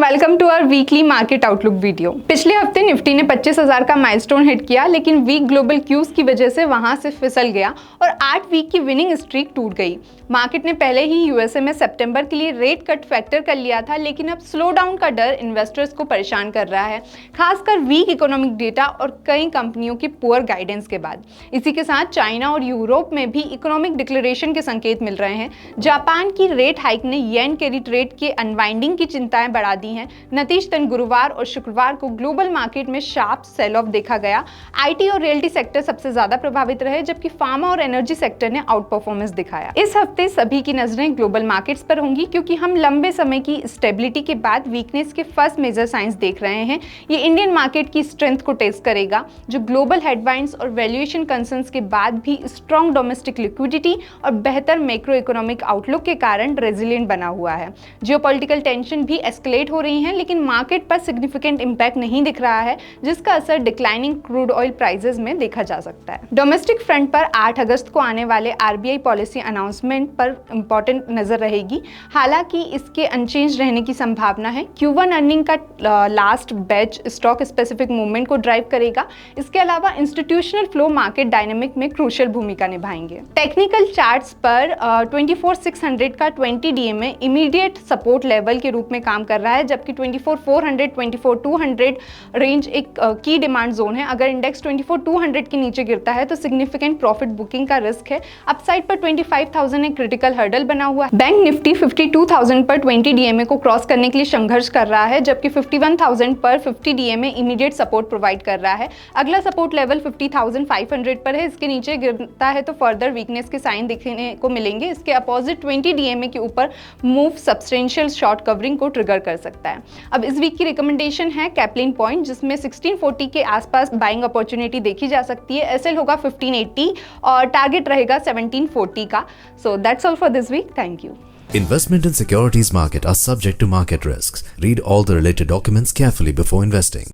Welcome to our weekly market outlook video. पिछले हफ्ते Nifty ने 25,000 का माइलस्टोन हिट किया, लेकिन वीक ग्लोबल क्यूज की वजह से वहां से फिसल गया और 8 वीक की विनिंग स्ट्रीक टूट गई। मार्केट ने पहले ही यूएसए में सितंबर के लिए रेट कट फैक्टर कर लिया था, लेकिन अब स्लो डाउन का डर इन्वेस्टर्स को परेशान कर रहा है, खासकर वीक इकोनॉमिक डेटा और कई कंपनियों की पुअर गाइडेंस के बाद। इसी के साथ चाइना और यूरोप में भी इकोनॉमिक डिक्लेरेशन के संकेत मिल रहे हैं। जापान की रेट हाइक ने येन कैरी रेट के अनवाइंडिंग की चिंताएं बढ़ा दी हैं। नतीजतन गुरुवार और शुक्रवार को ग्लोबल मार्केट में शार्प सेल ऑफ देखा गया। आईटी और रियल्टी सेक्टर सबसे ज्यादा प्रभावित रहे, जबकि फार्मा और एनर्जी सेक्टर ने आउट परफॉर्मेंस दिखाया। इस हफ्ते सभी की नजरें ग्लोबल मार्केट्स पर होंगी, क्योंकि हम लंबे समय की स्टेबिलिटी के बाद वीकनेस के फर्स्ट मेजर साइंस देख रहे हैं। ये इंडियन मार्केट की स्ट्रेंथ को टेस्ट करेगा, जो ग्लोबल हेडवाइंस और वैल्यूएशन कंसर्न्स के बाद भी स्ट्रॉन्ग डोमेस्टिक लिक्विडिटी और बेहतर मैक्रो इकोनॉमिक आउटलुक के कारण रेजिलिएंट बना हुआ है। जियोपॉलिटिकल टेंशन भी एस्केलेट हो रही हैं, लेकिन मार्केट पर सिग्निफिकेंट इंपैक्ट नहीं दिख रहा है, जिसका असर डिक्लाइनिंग क्रूड ऑयल प्राइसेस में देखा जा सकता है। डोमेस्टिक फ्रंट पर 8 अगस्त को आने वाले आरबीआई पॉलिसी अनाउंसमेंट पर इंपॉर्टेंट नजर रहेगी। हालांकि इसके अनचेंज रहने की संभावना है। Q1 अर्निंग का last batch stock specific movement को ड्राइव करेगा। इसके अलावा इंस्टीट्यूशनल फ्लो मार्केट डायनेमिक में क्रूशियल भूमिका निभाएंगे। टेक्निकल चार्ट्स पर 24,600 का 20 DMA इमीडिएट सपोर्ट लेवल के रूप में काम कर रहा है, जबकि 24,400, 24,200 रेंज एक की डिमांड जोन है। अगर इंडेक्स 24,200 के नीचे गिरता है तो सिग्निफिकेंट प्रॉफिट बुकिंग का रिस्क है। अपसाइड पर 25,000 एक क्रिटिकल हर्डल बना हुआ है। बैंक निफ्टी 52,000 पर 20 DMA को क्रॉस करने के लिए संघर्ष कर रहा है, जबकि 51,000 पर 50 DMA इमीडिएट सपोर्ट प्रोवाइड कर रहा है। अगला सपोर्ट लेवल 50,500 पर है। इसके नीचे गिरता है तो फर्दर वीकनेस के साइन दिखने को मिलेंगे। इसके अपोजिट 20 DMA के ऊपर मूव सब्सटेंशियल शॉर्ट कवरिंग को ट्रिगर कर सकता है। अब इस वीक की रिकमेंडेशन है कैपलिन पॉइंट, जिसमें 1640 के आसपास बाइंग अपॉर्चुनिटी देखी जा सकती है। एसएल होगा 1580 और टारगेट रहेगा 1740 का। So that's all for this week. Thank you. Investment in securities market are subject to market risks. Read all the related documents carefully before investing.